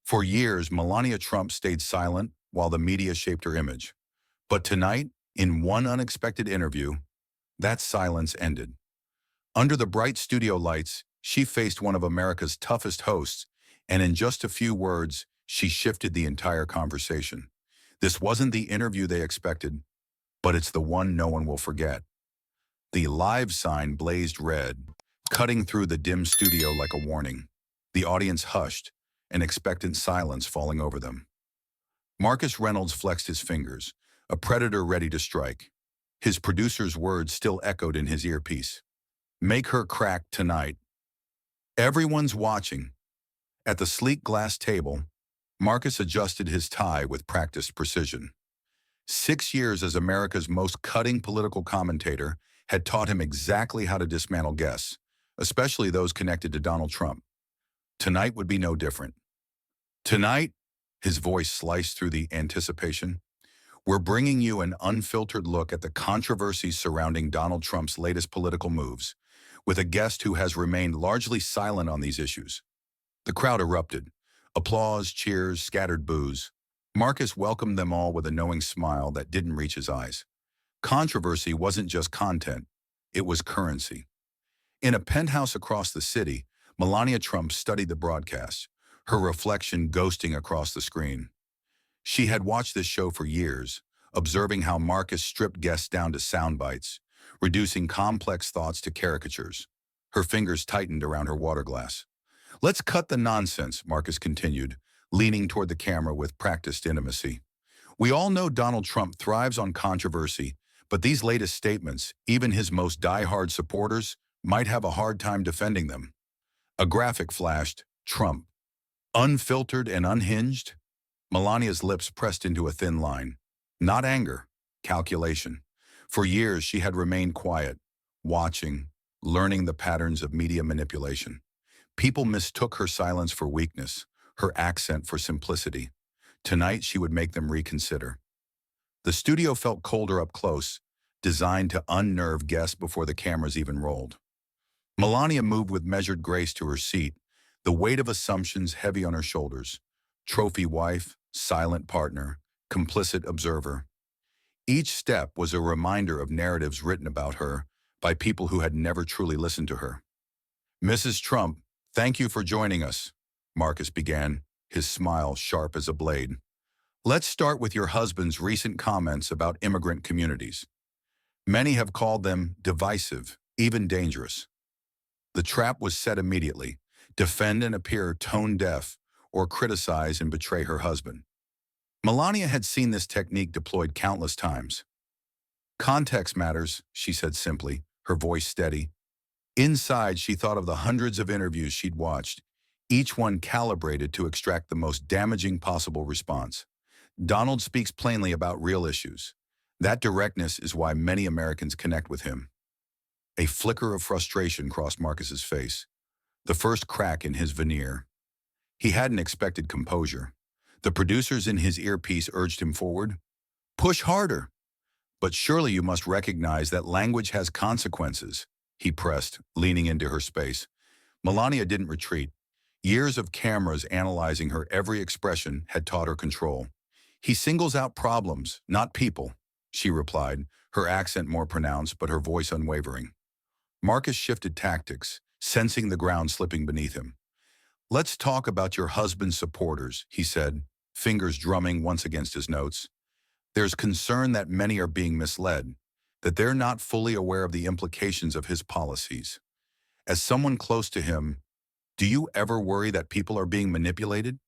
For years, Melania Trump stayed silent while the media shaped her image. But tonight, in one unexpected interview, that silence ended. Under the bright studio lights, she faced one of America's toughest hosts, and in just a few words, she shifted the entire conversation. This wasn't the interview they expected, but it's the one no one will forget. The live sign blazed red, cutting through the dim studio like a warning. The audience hushed, an expectant silence falling over them. Marcus Reynolds flexed his fingers, a predator ready to strike. His producer's words still echoed in his earpiece. Make her crack tonight. Everyone's watching. At the sleek glass table, Marcus adjusted his tie with practiced precision. 6 years as America's most cutting political commentator had taught him exactly how to dismantle guests, especially those connected to Donald Trump. Tonight would be no different. Tonight, his voice sliced through the anticipation, we're bringing you an unfiltered look at the controversies surrounding Donald Trump's latest political moves, with a guest who has remained largely silent on these issues. The crowd erupted. Applause, cheers, scattered boos. Marcus welcomed them all with a knowing smile that didn't reach his eyes. Controversy wasn't just content, it was currency. In a penthouse across the city, Melania Trump studied the broadcast, her reflection ghosting across the screen. She had watched this show for years, observing how Marcus stripped guests down to sound bites, reducing complex thoughts to caricatures. Her fingers tightened around her water glass. Let's cut the nonsense, Marcus continued, leaning toward the camera with practiced intimacy. We all know Donald Trump thrives on controversy, but these latest statements, even his most die-hard supporters, might have a hard time defending them. A graphic flashed, Trump. Unfiltered and unhinged? Melania's lips pressed into a thin line. Not anger, calculation. For years, she had remained quiet, watching, learning the patterns of media manipulation. People mistook her silence for weakness, her accent for simplicity. Tonight, she would make them reconsider. The studio felt colder up close, designed to unnerve guests before the cameras even rolled. Melania moved with measured grace to her seat, the weight of assumptions heavy on her shoulders. Trophy wife, silent partner, complicit observer. Each step was a reminder of narratives written about her by people who had never truly listened to her. Mrs. Trump, thank you for joining us, Marcus began, his smile sharp as a blade. Let's start with your husband's recent comments about immigrant communities. Many have called them divisive, even dangerous. The trap was set immediately. Defend and appear tone-deaf, or criticize and betray her husband. Melania had seen this technique deployed countless times. Context matters, she said simply, her voice steady. Inside, she thought of the hundreds of interviews she'd watched, each one calibrated to extract the most damaging possible response. Donald speaks plainly about real issues. That directness is why many Americans connect with him. A flicker of frustration crossed Marcus's face, the first crack in his veneer. He hadn't expected composure. The producers in his earpiece urged him forward. Push harder. But surely you must recognize that language has consequences, he pressed, leaning into her space. Melania didn't retreat. Years of cameras analyzing her every expression had taught her control. He singles out problems, not people, she replied, her accent more pronounced but her voice unwavering. Marcus shifted tactics, sensing the ground slipping beneath him. Let's talk about your husband's supporters, he said, fingers drumming once against his notes. There's concern that many are being misled, that they're not fully aware of the implications of his policies. As someone close to him, do you ever worry that people are being manipulated?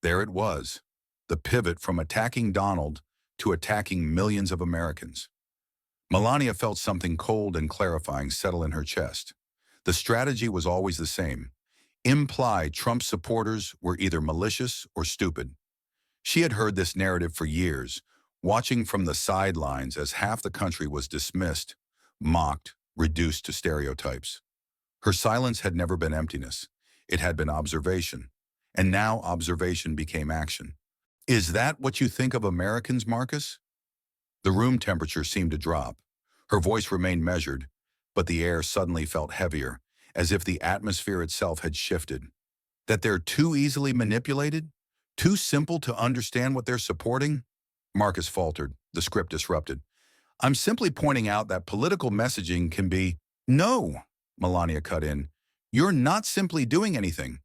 There it was, the pivot from attacking Donald to attacking millions of Americans. Melania felt something cold and clarifying settle in her chest. The strategy was always the same. Imply Trump supporters were either malicious or stupid. She had heard this narrative for years, watching from the sidelines as half the country was dismissed, mocked, reduced to stereotypes. Her silence had never been emptiness. It had been observation. And now observation became action. Is that what you think of Americans, Marcus? The room temperature seemed to drop. Her voice remained measured, but the air suddenly felt heavier, as if the atmosphere itself had shifted. That they're too easily manipulated? Too simple to understand what they're supporting? Marcus faltered. The script disrupted. I'm simply pointing out that political messaging can be, no, Melania cut in. You're not simply doing anything.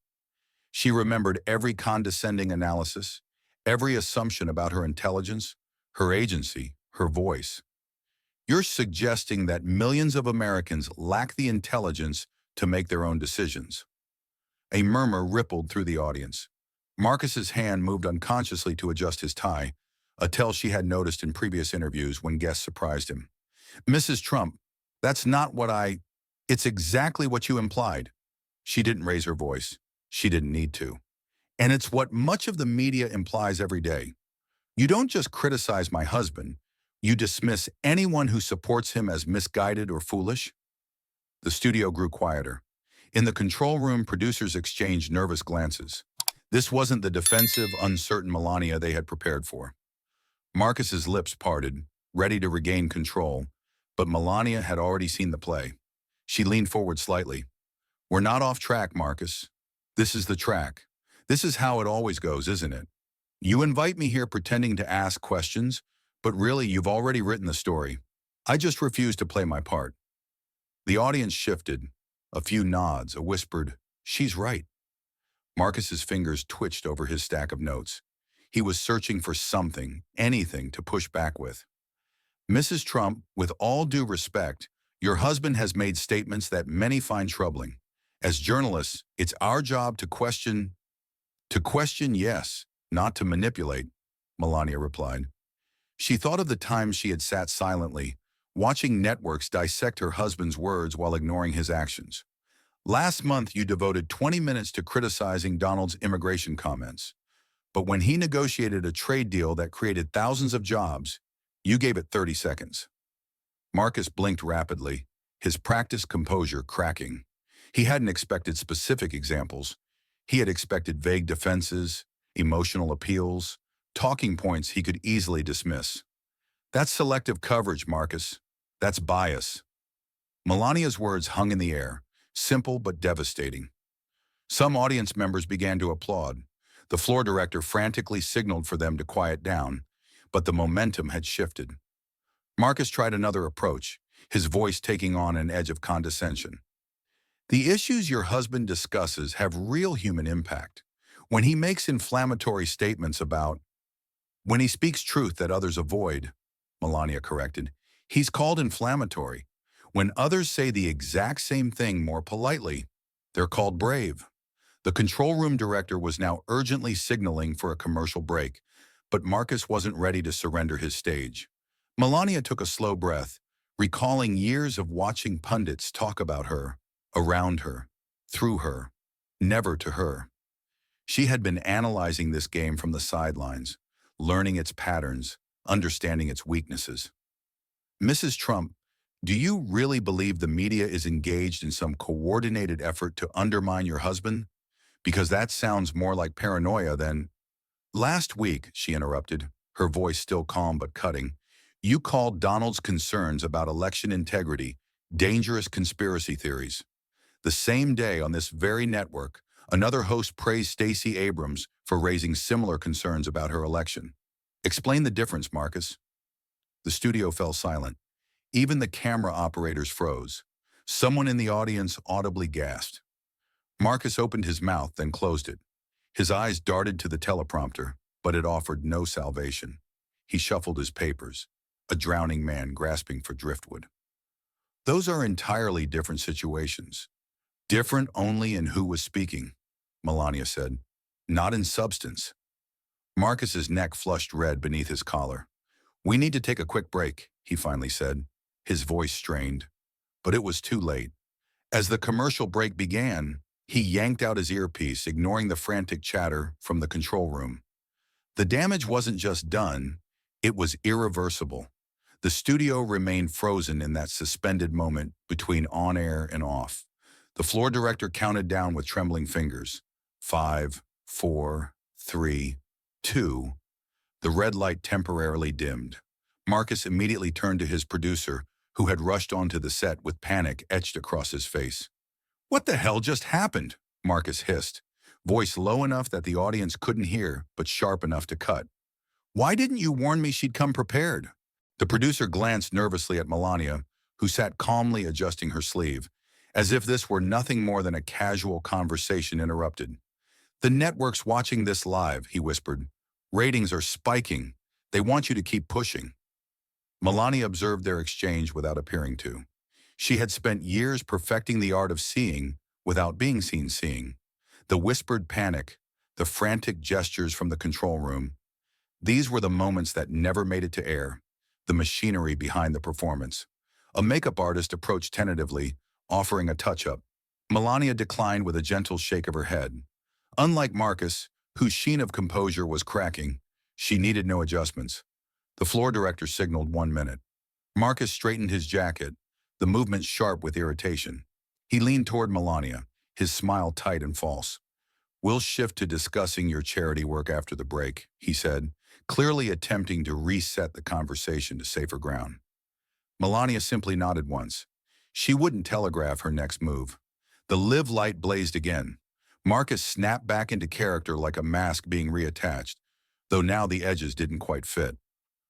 She remembered every condescending analysis, every assumption about her intelligence, her agency, her voice. You're suggesting that millions of Americans lack the intelligence to make their own decisions. A murmur rippled through the audience. Marcus's hand moved unconsciously to adjust his tie, a tell she had noticed in previous interviews when guests surprised him. Mrs. Trump, that's not what it's exactly what you implied. She didn't raise her voice. She didn't need to. And it's what much of the media implies every day. You don't just criticize my husband, you dismiss anyone who supports him as misguided or foolish. The studio grew quieter. In the control room, producers exchanged nervous glances. This wasn't the defensive, uncertain Melania they had prepared for. Marcus's lips parted, ready to regain control, but Melania had already seen the play. She leaned forward slightly. We're not off track, Marcus. This is the track. This is how it always goes, isn't it? You invite me here pretending to ask questions, but really you've already written the story. I just refuse to play my part. The audience shifted. A few nods, a whispered, she's right. Marcus's fingers twitched over his stack of notes. He was searching for something, anything to push back with. Mrs. Trump, with all due respect, your husband has made statements that many find troubling. As journalists, it's our job to question. To question, yes, not to manipulate, Melania replied. She thought of the times she had sat silently, watching networks dissect her husband's words while ignoring his actions. Last month, you devoted 20 minutes to criticizing Donald's immigration comments. But when he negotiated a trade deal that created thousands of jobs, you gave it 30 seconds. Marcus blinked rapidly, his practiced composure cracking. He hadn't expected specific examples. He had expected vague defenses, emotional appeals, talking points he could easily dismiss. That's selective coverage, Marcus. That's bias. Melania's words hung in the air, simple but devastating. Some audience members began to applaud. The floor director frantically signaled for them to quiet down, but the momentum had shifted. Marcus tried another approach, his voice taking on an edge of condescension. The issues your husband discusses have real human impact. When he makes inflammatory statements when he speaks truth that others avoid, Melania corrected, he's called inflammatory. When others say the exact same thing more politely, they're called brave. The control room director was now urgently signaling for a commercial break, but Marcus wasn't ready to surrender his stage. Melania took a slow breath, recalling years of watching pundits talk about her, around her, through her, never to her. She had been analyzing this game from the sidelines, learning its patterns, understanding its weaknesses. Mrs. Trump, do you really believe the media is engaged in some coordinated effort to undermine your husband? Because that sounds more like paranoia than... Last week, she interrupted, her voice still calm but cutting, you called Donald's concerns about election integrity dangerous conspiracy theories. The same day on this very network, another host praised Stacey Abrams for raising similar concerns about her election. Explain the difference, Marcus. The studio fell silent. Even the camera operators froze. Someone in the audience audibly gasped. Marcus opened his mouth, then closed it. His eyes darted to the teleprompter, but it offered no salvation. He shuffled his papers, a drowning man grasping for driftwood. Those are entirely different situations. Different only in who was speaking, Melania said, not in substance. Marcus's neck flushed red beneath his collar. We need to take a quick break, he finally said, his voice strained. But it was too late. As the commercial break began, he yanked out his earpiece, ignoring the frantic chatter from the control room. The damage wasn't just done, it was irreversible. The studio remained frozen in that suspended moment between on-air and off. The floor director counted down with trembling fingers. 5, 4, 3, 2. The red light temporarily dimmed. Marcus immediately turned to his producer, who had rushed onto the set with panic etched across his face. What the hell just happened? Marcus hissed. voice low enough that the audience couldn't hear, but sharp enough to cut. "Why didn't you warn me she'd come prepared?" The producer glanced nervously at Melania, who sat calmly adjusting her sleeve, as if this were nothing more than a casual conversation interrupted. "The network's watching this live," he whispered. "Ratings are spiking. They want you to keep pushing." Melania observed their exchange without appearing to. She had spent years perfecting the art of seeing without being seen seeing. The whispered panic, the frantic gestures from the control room, these were the moments that never made it to air, the machinery behind the performance. A makeup artist approached tentatively, offering a touch-up. Melania declined with a gentle shake of her head. Unlike Marcus, whose sheen of composure was cracking, she needed no adjustments. The floor director signaled 1 minute. Marcus straightened his jacket, the movement sharp with irritation. He leaned toward Melania, his smile tight and false. "We'll shift to discussing your charity work after the break," he said, clearly attempting to reset the conversation to safer ground. Melania simply nodded once. She wouldn't telegraph her next move. The live light blazed again. Marcus snapped back into character like a mask being reattached, though now the edges didn't quite fit.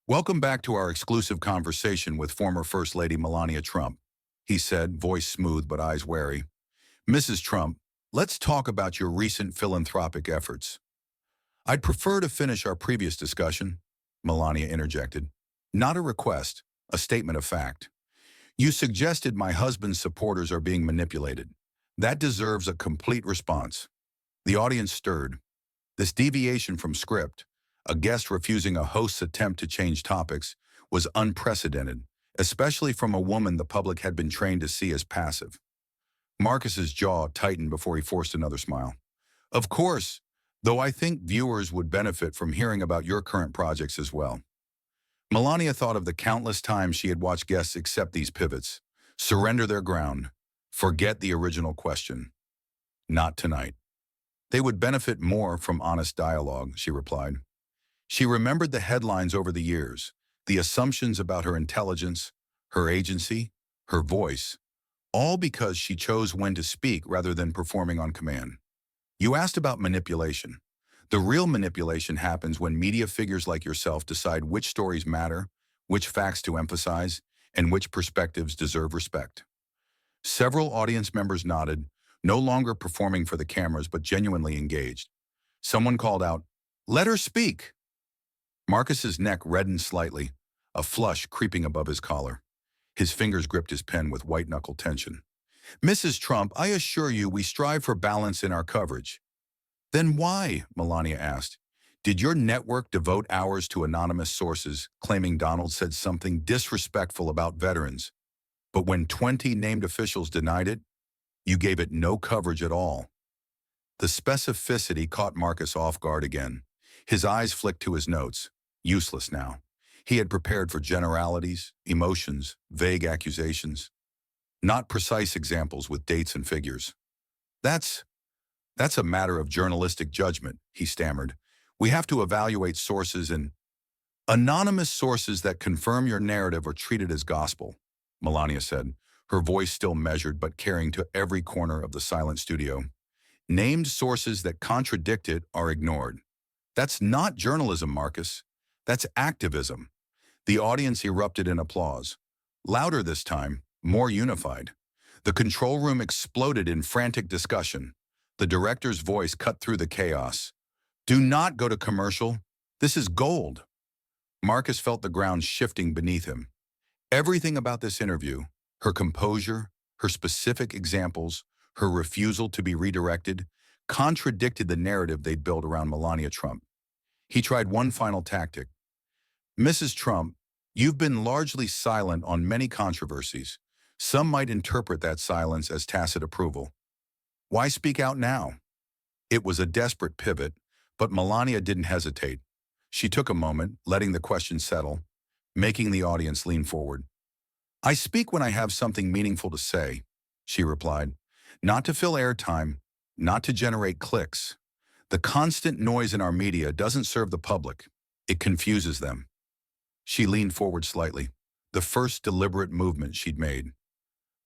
"Welcome back to our exclusive conversation with former First Lady Melania Trump," he said, voice smooth but eyes wary. "Mrs. Trump, let's talk about your recent philanthropic efforts." "I'd prefer to finish our previous discussion," Melania interjected. "Not a request, a statement of fact. You suggested my husband's supporters are being manipulated. That deserves a complete response." The audience stirred. This deviation from script, a guest refusing a host's attempt to change topics, was unprecedented, especially from a woman the public had been trained to see as passive. Marcus's jaw tightened before he forced another smile. "Of course, though I think viewers would benefit from hearing about your current projects as well." Melania thought of the countless times she had watched guests accept these pivots, surrender their ground, forget the original question. Not tonight. "They would benefit more from honest dialogue," she replied. She remembered the headlines over the years, the assumptions about her intelligence, her agency, her voice, all because she chose when to speak rather than performing on command. "You asked about manipulation. The real manipulation happens when media figures like yourself decide which stories matter, which facts to emphasize, and which perspectives deserve respect." Several audience members nodded, no longer performing for the cameras but genuinely engaged. Someone called out, "Let her speak!" Marcus's neck reddened slightly, a flush creeping above his collar. His fingers gripped his pen with white-knuckle tension. "Mrs. Trump, I assure you we strive for balance in our coverage." "Then why?" Melania asked. "Did your network devote hours to anonymous sources claiming Donald said something disrespectful about veterans? But when 20 named officials denied it, you gave it no coverage at all." The specificity caught Marcus off guard again. His eyes flicked to his notes. Useless now. He had prepared for generalities, emotions, vague accusations, not precise examples with dates and figures. That's a matter of journalistic judgment," he stammered. "We have to evaluate sources and anonymous sources that confirm your narrative are treated as gospel," Melania said, her voice still measured but carrying to every corner of the silent studio. "Named sources that contradict it are ignored. That's not journalism, Marcus. That's activism." The audience erupted in applause. Louder this time, more unified. The control room exploded in frantic discussion. The director's voice cut through the chaos. "Do not go to commercial. This is gold." Marcus felt the ground shifting beneath him. Everything about this interview, her composure, her specific examples, her refusal to be redirected, contradicted the narrative they'd built around Melania Trump. He tried one final tactic. "Mrs. Trump, you've been largely silent on many controversies. Some might interpret that silence as tacit approval. Why speak out now?" It was a desperate pivot, but Melania didn't hesitate. She took a moment, letting the question settle, making the audience lean forward. "I speak when I have something meaningful to say," she replied. "Not to fill airtime, not to generate clicks. The constant noise in our media doesn't serve the public. It confuses them." She leaned forward slightly, the first deliberate movement she'd made.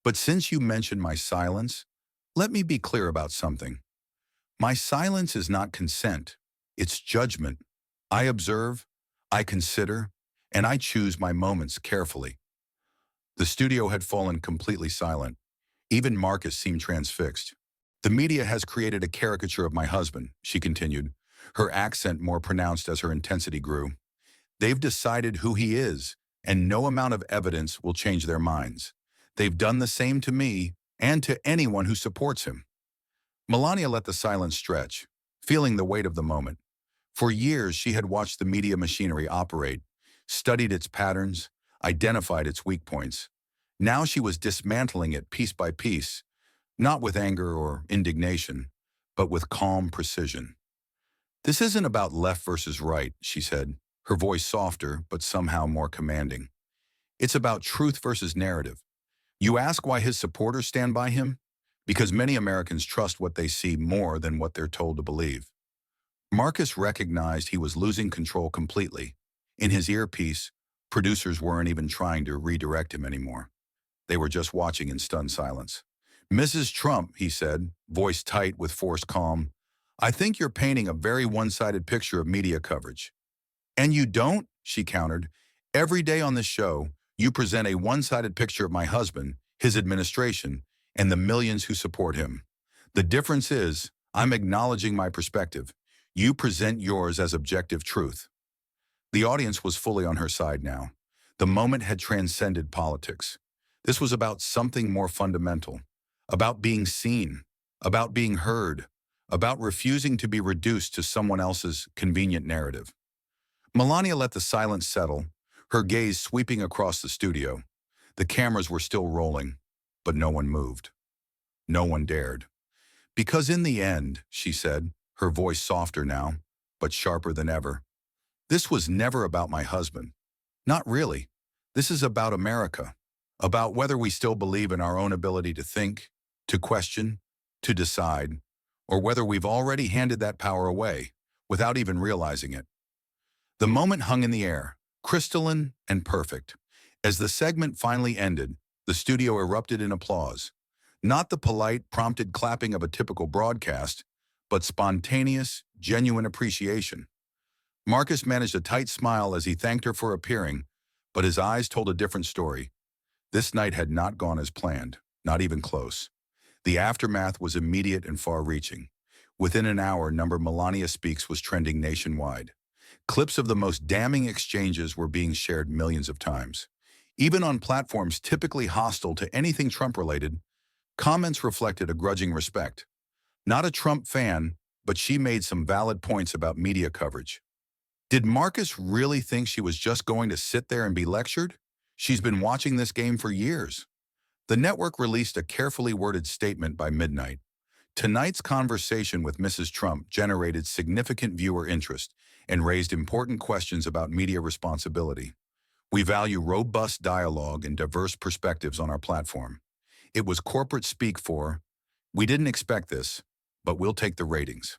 "But since you mentioned my silence, let me be clear about something. My silence is not consent. It's judgment. I observe, I consider, and I choose my moments carefully. The studio had fallen completely silent. Even Marcus seemed transfixed. The media has created a caricature of my husband, she continued, her accent more pronounced as her intensity grew. They've decided who he is, and no amount of evidence will change their minds. They've done the same to me and to anyone who supports him. Melania let the silence stretch, feeling the weight of the moment. For years, she had watched the media machinery operate, studied its patterns, identified its weak points. Now she was dismantling it piece by piece, not with anger or indignation, but with calm precision. This isn't about left versus right, she said, her voice softer but somehow more commanding. It's about truth versus narrative. You ask why his supporters stand by him? Because many Americans trust what they see more than what they're told to believe. Marcus recognized he was losing control completely. In his earpiece, producers weren't even trying to redirect him anymore. They were just watching in stunned silence. Mrs. Trump, he said, voice tight with forced calm, I think you're painting a very one-sided picture of media coverage. And you don't, she countered. Every day on this show, you present a one-sided picture of my husband, his administration, and the millions who support him. The difference is, I'm acknowledging my perspective. You present yours as objective truth. The audience was fully on her side now. The moment had transcended politics. This was about something more fundamental, about being seen, about being heard, about refusing to be reduced to someone else's convenient narrative. Melania let the silence settle, her gaze sweeping across the studio. The cameras were still rolling, but no one moved. No one dared. Because in the end, she said, her voice softer now, but sharper than ever, this was never about my husband. Not really. This is about America, about whether we still believe in our own ability to think, to question, to decide, or whether we've already handed that power away without even realizing it. The moment hung in the air, crystalline and perfect. As the segment finally ended, the studio erupted in applause. Not the polite, prompted clapping of a typical broadcast, but spontaneous, genuine appreciation. Marcus managed a tight smile as he thanked her for appearing, but his eyes told a different story. This night had not gone as planned, not even close. The aftermath was immediate and far-reaching. Within an hour, number Melania Speaks was trending nationwide. Clips of the most damning exchanges were being shared millions of times. Even on platforms typically hostile to anything Trump-related, comments reflected a grudging respect. Not a Trump fan, but she made some valid points about media coverage. Did Marcus really think she was just going to sit there and be lectured? She's been watching this game for years. The network released a carefully worded statement by midnight. Tonight's conversation with Mrs. Trump generated significant viewer interest and raised important questions about media responsibility. We value robust dialogue and diverse perspectives on our platform. It was corporate speak for, we didn't expect this, but we'll take the ratings.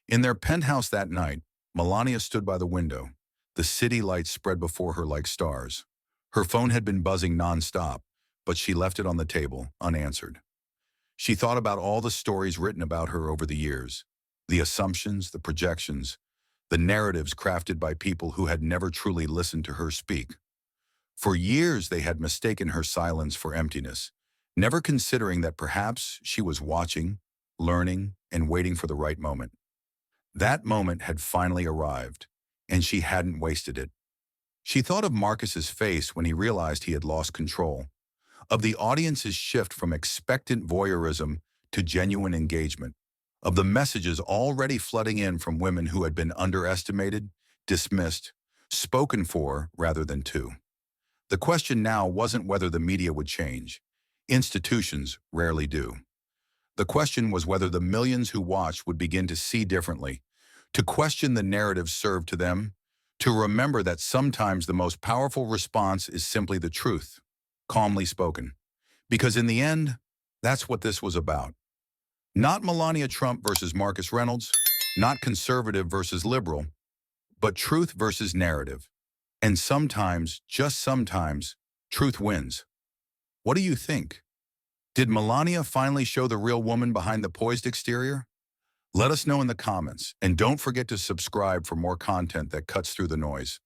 In their penthouse that night, Melania stood by the window. The city lights spread before her like stars. Her phone had been buzzing nonstop, but she left it on the table, unanswered. She thought about all the stories written about her over the years, the assumptions, the projections, the narratives crafted by people who had never truly listened to her speak. For years, they had mistaken her silence for emptiness, never considering that perhaps she was watching, learning, and waiting for the right moment. That moment had finally arrived, and she hadn't wasted it. She thought of Marcus's face when he realized he had lost control, of the audience's shift from expectant voyeurism to genuine engagement, of the messages already flooding in from women who had been underestimated, dismissed, spoken for rather than to. The question now wasn't whether the media would change. Institutions rarely do. The question was whether the millions who watched would begin to see differently, to question the narrative served to them, to remember that sometimes the most powerful response is simply the truth, calmly spoken. Because in the end, that's what this was about. Not Melania Trump versus Marcus Reynolds, not conservative versus liberal, but truth versus narrative. And sometimes, just sometimes, truth wins. What do you think? Did Melania finally show the real woman behind the poised exterior? Let us know in the comments, and don't forget to subscribe for more content that cuts through the noise.